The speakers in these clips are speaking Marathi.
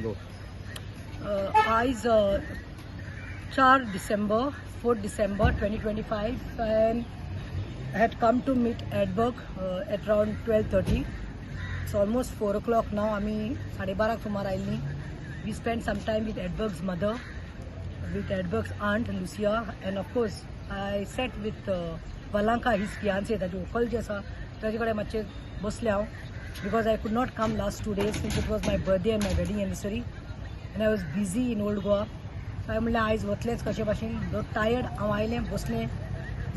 Go. आज 4 December, 4 December 2025, and I had come to meet Edberg at around 12:30. It's almost 4 o'clock now. आम्ही 12:30 सुमार आयल्ली. We spent some time with Edberg's mother, with Edberg's aunt Lucia, and of course I sat with Valanka, his fiancé, ताजी व्हंकल जी आसा ताजे कडेन मातशें बसलें हांव, because I could not come last 2 days since it was my birthday and my wedding anniversary, and I was busy in Old Goa. So I म्हणलें आयज वतलेंच कशे भाशेन. दो टायर्ड हांव आयलें, बसलें,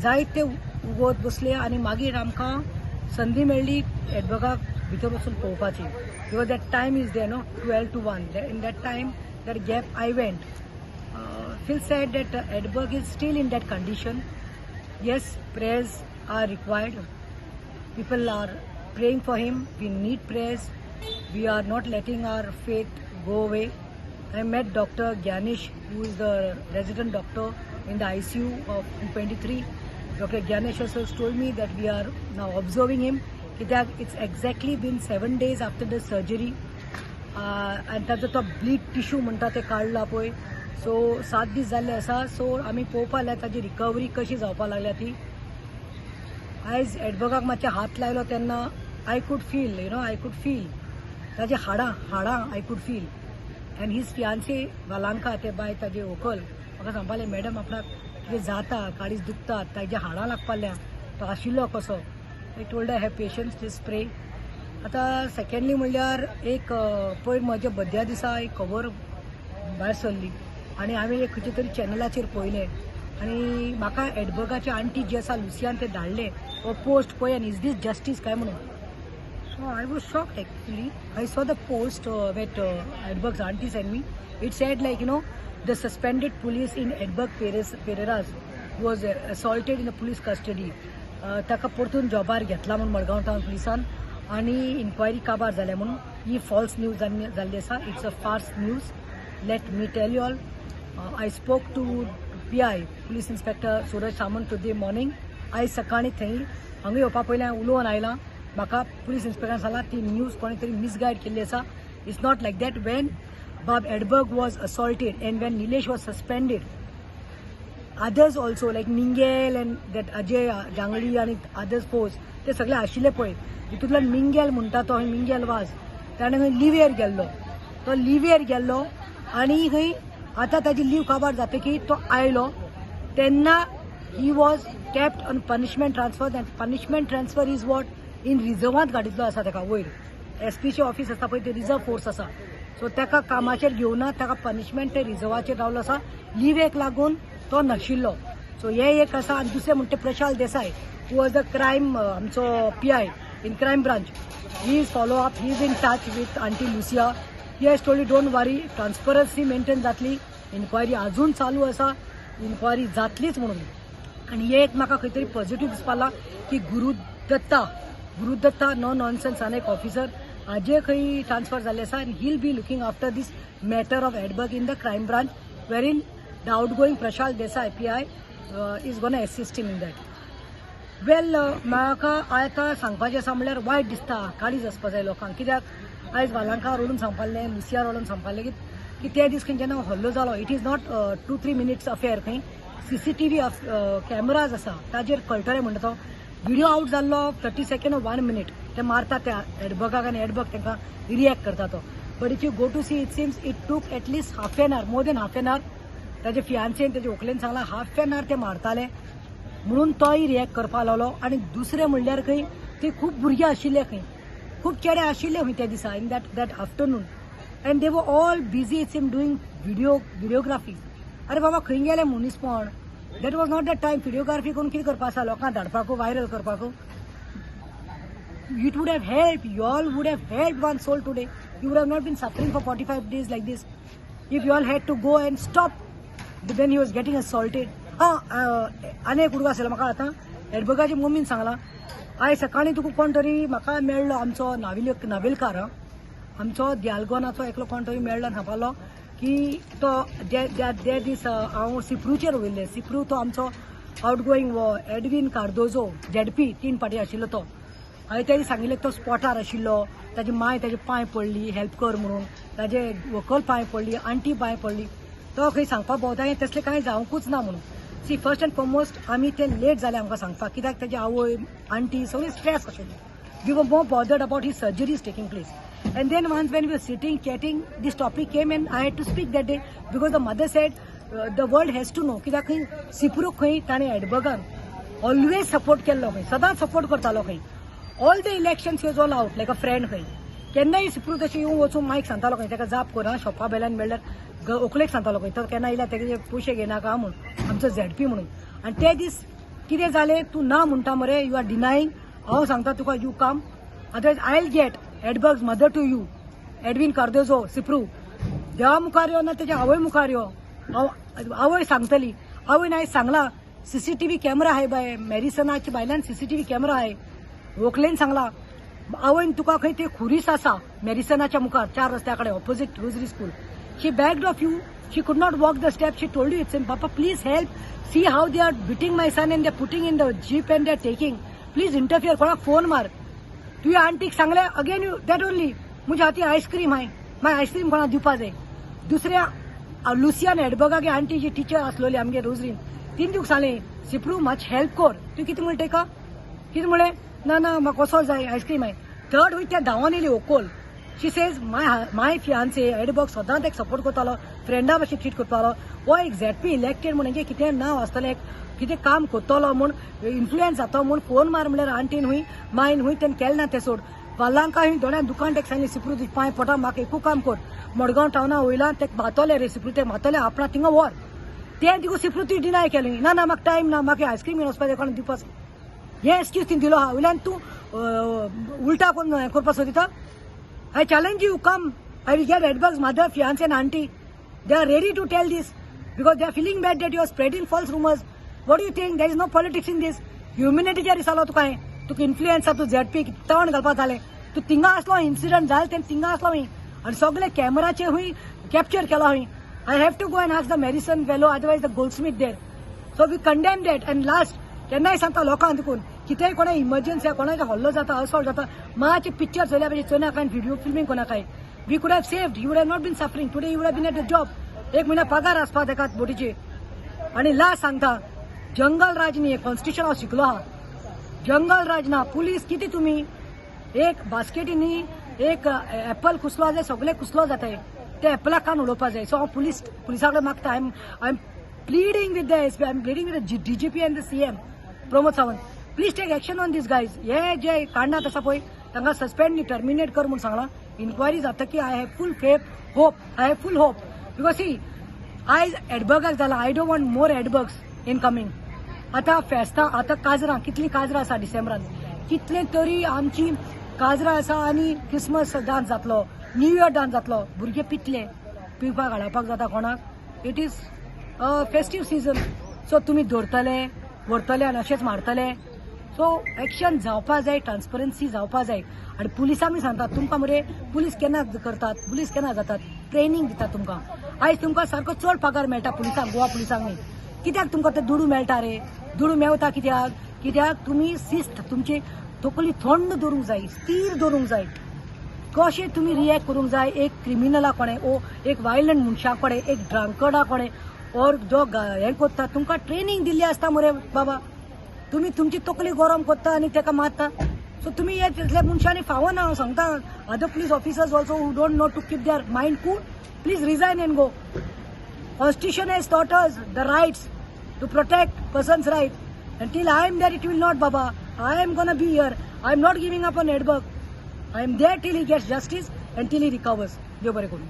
जायते उगोत बसलें, आनी मागीर आमकां संदी मेळ्ळी एडबर्गाक भितर बसून पळोवपाची. Because that time is there no 12 to 1. In that time, that gap I went. Phil said that Edberg is still in that condition. Yes, prayers are required. People are praying for him. We need prayers. We are not letting our faith go away. I met Dr. Gyanish, who is the resident doctor in the ICU of 23. Dr. Gyanish also told me that we are now observing him. It's exactly been 7 days after the surgery. And ताजो तो ब्लीड टिश्यू म्हणटा ते काडला पळय. सो 7 दीस जाल्ले आसा. सो आमी पळोवपा लागल्या ताजी रिकवरी कशी जावपा लागल्या ती. आयज एडबर्गाक मातशें हात लायलो तेन्ना आय कूड फील ताजे हाडां I could feel. And his fiancee वालांका ते बाय ताजे व्हंकल म्हाका सांगपालें, मॅडम आपणाक कितें जाता, काळीज दुखतात, ताजे हाडां लागपाल्या, तो आशिल्लो कसो. I told have patience, just प्रे. आतां सेकंडली म्हणल्यार एक पयर म्हज्या बर्थड्या दिसा एक खबर भायर सरली आनी हांवें एक खंयच्या तरी चॅनलाचेर पळयलें, आनी म्हाका एडबर्गाची आंटी जी आसा लुसियान ते धाडलें हो पोस्ट पळय, आनी इज दीस जस्टीस काय म्हणून. So I was shocked actually. I saw the post that Edberg's auntie sent me. It said the suspended police in Edberg Pereiras was assaulted in the police custody. ताका परतून जॉबार घेतला म्हणून मडगांव टावन पुलिसान, आनी इन्क्वायरी काबार जाल्या म्हणून. ही फॉल्स न्यूज जाल्ली आसा. It's a fast news. Let me tell you all. I spoke to PI police inspector Suraj Samant today morning. आयज सकाळीं थंय हांगा येवपा पयलें उलोवन आयलां. म्हाका पुलीस इन्स्पेक्टरान सांगलां ती न्यूज कोणी तरी मिसगायड केल्ली आसा. It's not like that. Wien Bob Edberg was assaulted and when Nilesh was suspended, others also like Mingel and that Ajay Jangli and others force ते सगळे आशिल्ले पळय. हितूंतल्यान मिंगेल म्हणटा तो मिंगेल वाज ताणें खंय लिव्हेर गेल्लो. तो लिव्हेर गेल्लो आनी खंय आतां ताजी लीव काबार जातकीर तो आयलो तेन्ना ही was kept on punishment transfer. That punishment transfer is what in रिझर्वांत घातिल्लो आसा ताका वयर. SPचे ऑफिस आसा पळय ते रिझर्व फोर्स आसा. सो ताका कामाचेर घेवना, ताका पनिशमेंट ते रिझर्वाचेर रावलो आसा. लिव्हेक लागून तो नाशिल्लो. सो हे एक आसा. आनी दुसरें म्हणटा प्रशाल देसाय, हू वॉज द क्रायम आमचो PI in crime branch. He is follow up. He is in touch with aunty Lucia. He has told don't worry, transparency maintain जातली. इन्क्वायरी अजून चालू आसा. इन्क्वायरी जातलीच म्हणून. आनी हे एक म्हाका खंय तरी पॉझिटिव्ह दिसपा लागला की गुरुदत्ता नो नॉनसेन्स आनी एक ऑफिसर हाजे खंय ट्रान्सफर जाल्ले आसा. आनी he'll be looking after this matter of Edberg in the crime branch, where in the outgoing Prashal Desai PI is gonna assist him in that. Well म्हाका आतां सांगपाचें आसा म्हणल्यार वायट दिसता, काळीज आसपा जाय लोकांक. कित्याक आयज वालांका रडून सांगपालें, लुसिया रडून सांगपालें की ते दीस खंय जेन्ना हल्लो जालो, it is not 2-3 minutes affair. खंय CCTV कॅमेराज आसा ताजेर कळटलें म्हणटा तो. व्हिडिओ आउट जाल्लो 30 सेकंड or 1 minute ते मारता त्या एडबर्गाक आनी एडबर्ग तांकां रिएक्ट करता तो. But if you go to see, it seems it took at least half an hour, more than half an hour. ताजे फियान्सीन ताजे व्हंकलेन सांगलां हाफ एन आवर ते मारताले म्हणून तोय रिएक्ट करपा लागलो. आनी दुसरें म्हणल्यार खंय थंय खूब भुरगे आशिल्ले, खंय खूब चेडे आशिल्ले खंय त्या दिसा in that afternoon. And they were all busy it's in doing videography. अरे बाबा खंय गेले मनीसपण. That was not the time. Videography करून कितें करपा आसा, लोकांक धाडपाक, व्हायरल करपाक. It would have helped. You all would have helped one soul today. You would have not been suffering for 45 days like this. If you all had to go and stop when he was getting assaulted. आनी एक उडको आसलो म्हाका आतां एडबर्गाची मम्मीन सांगलां आयज सकाळीं तुका कोण तरी म्हाका मेळ्ळो, आमचो नावेलकार, आमचो द्यालगोनाचो एकलो कोण तरी मेळ्ळो आनी सांगपालो की तो त्या दीस हांव सिप्रूचेर वयल्लें. सिप्रू तो आमचो आउटगोईंग एडवीन कार्दोजो ZP 3 फाटी आशिल्लो तो. हांवें तेणी सांगिल्लें तो स्पॉटार आशिल्लो, ताजी माय ताजे पांय पडली हेल्प कर म्हणून, ताजे व्हंकल पांय पडली, आंटी पांय पडली, तो खंय सांगपाक भोंवता हें तसलें कांय जावंकूच ना म्हणून. सी फर्स्ट एंड फॉरमोस्ट आमी ते लेट जाले आमकां सांगपाक, कित्याक ताजी आवय आंटी सगळी स्ट्रेस आशिल्ली. We were more bothered about his surgeries taking place. And then once when we were sitting, chatting, this topic came and I had to speak that day because the mother said the world has to know कित्याक खंय सिप्रूक खंय ताणें एडबर्गान ऑलवेज सपोर्ट केल्लो, खंय सदांच सपोर्ट करतालो, खंय all the elections he was all out like a friend. खंय केन्नाय सिप्रू तशें येवन वचून मायक सांगतालो, खंय ताका जाप करा शॉपा बेल्यान म्हणल्यार ओकलेक सांगतालो, खंय तो केन्ना येयल्यार तेजे पयशे घेयनाका म्हणून, आमचो झेडपी म्हणून. आनी ते दीस कितें जालें, तूं ना म्हणटा मरे, यू आर डिनायींग, हांव सांगता तुका you come, otherwise I will get Edberg's mother to you, Edwin Cardozo सिप्रू, देवा मुखार यो ना तेजे आवय मुखार यो, आवय सांगतली. आवयन आयज सांगला सीसीटीव्ही कॅमेरा आहाय बाय मॅरिसनाच्या भायल्यान सीसीटीव्ही कॅमेरा आहाय, व्हंकलेन सांगला आवयन तुका खंय ते खुरीस आसा मॅरिसनाच्या मुखार 4 रस्त्या कडेन opposite Rosary school. She begged of you, she could not walk the step, she told you it's papa please help, see how they are beating my son and they putting in the jeep and they are taking, please interfere, कोणाक फोन मार. तुझ्या आंटीक सांगले अगेन यू दॅट ओनली, म्हज्या हाती आयस्क्रीम आहाय, मागीर आयस्क्रीम कोणाक दिवपा जाय. दुसऱ्या लुसियान एडबर्गागे आंटी जी टीचर आसलोली आमगे रोजरीन, तीन दिवस सांगलें सिप्रू मातशें हेल्प कर. तूं कितें म्हणटा का, कितें म्हणलें, ना ना म्हाका वचोंक जाय आयस्क्रीम आहाय. थर्ड वीक ते धांवोन येयली ओकोल. शी सेज माय फियान्से एडबर्ग सदांच एक सपोर्ट करतालो, फ्रेंडा भशेन ट्रीट करतालो. हो एक झेडपी इलेक्टेड म्हणून कितें नांव आसतलें, कितें काम करतलो म्हूण, इन्फ्लुएन्स जाता म्हूण फोन मार म्हणल्यार आंटीन हूंय मायन हूंय तें केलें ना तें सोड. वालांका हूंय दोळ्यान दुकान तेका सांगलें सिप्रू तुजें पांय पडटा, म्हाका एकू काम कर, मडगांव टावना वयल्यान तेका मातोलें रे सिप्रू, ते मातोलें आपणा थिंगा व्हर. तें दिवून सिप्रू तुवें डिनाय केलें, ना ना म्हाका टायम ना, म्हाका आयस्क्रीम घेवन वचपाक जाय, कोणाक दिवपाक. हें एक्सक्यूज तिणें दिलो आहा, वयल्यान तूं उलटा करून करपाक सोदिता. I challenge you, come. I will get Edberg's mother, fiance and auntie. They are ready to tell this because they are feeling bad that you are spreading false rumors. What do you think? There is no politics in this. Humanitarian Risalo तुका हें. तुका इन्फ्लुएन्स तूं झेडपी तवण घालपाक जालें. तूं थिंगा आसलो इन्सिडंट जालें तें थिंगा आसलो हूंय आनी सगळे कॅमेराचे हूंय कॅप्चर केला हूंय. I have to go and ask the Marison fellow, otherwise the goldsmith there. So we condemn that and last केन्नाय सांगता लोकांक देखून कितेंय कोणा इमर्जन्सी कोणाचो हल्लो जाता असॉल्ट जाता मातशें पिक्चर चोयल्या पाहिजे चोयनाकाय व्हिडिओ फिल्मींग कोणाकाय. We could have saved, you would have not been suffering today, you would have been at the job. 1 महिना पगार आसपा तेका बोटीचे. आनी लास्ट सांगता जंगल राज न्ही, कॉन्स्टिट्यूशन हांव शिकलो आहा, जंगल राज ना. पुलीस कितें तुमी एक बास्केटींनी एक एप्पल कुसलो जाय सगळे कुसलो जाताय, ते एप्पलाक कान उडोवपा जाय. सो हांव पुलिसा कडेन मागता, I am pleading with the SP, I am pleading with the DGP and the CM Pramod Sawant, please take action on these guys. हे जे काढण्यात आसा पळय तांकां सस्पेंड नी टर्मिनेट कर म्हणून सांगलां. इन्क्वायरी जाता की I have full faith hope, I have full hope because सी आयज एडबर्गाक जाला. I don't want more Edbergs in coming. आतां फेस्तां, आतां काजरां, कितलीं काजरां आसा डिसेंबरान, कितले तरी आमची काजरां आसा आनी क्रिसमस डान्स जातलो, न्यू इयर डान्स जातलो. भुरगे पितले, पिवपाक हाडपाक जाता कोणाक. It is festive season. So तुमी धरतले व्हरतले आनी अशेंच मारतले. सो एक्शन जावपा जाय, ट्रान्सपरन्सी जावपा जाय. आनी पुलिसांक बी सांगतात तुमकां मरे पुलीस केन्ना करतात, पुलीस केन्ना जातात, ट्रेनिंग दितात तुमकां. आयज तुमकां सारको चड पगार मेळटा पुलिसांक, गोवा पुलिसांक न्ही. कित्याक तुमकां ते दुडू मेळटा रे, दुडू मेवता कित्याक तुमी शिस्त तुमची तकली थंड दवरूंक जाय, स्थिर दवरूंक जाय. कशें तुमी रिएक्ट करूंक जाय एक क्रिमिनला कोणें, ओ एक वायलंट मनशा कडेन, एक ड्रंकर्डा कडेन, और जो हें करता तुमकां ट्रेनिंग दिल्ली आसता मरे बाबा. तुमी तुमची तकली गरम करता आनी ताका मारता. सो तुमी हे तितल्या मनशांनी फावना. हांव सांगता other police officers also who don't know to keep their mind cool, please resign and go. Constitution has taught us the rights to protect person's right. Until I am there, it will not, Baba. I am gonna be here. I am not giving up on Edberg. I am there till he gets justice and till he recovers. Dev bare koru.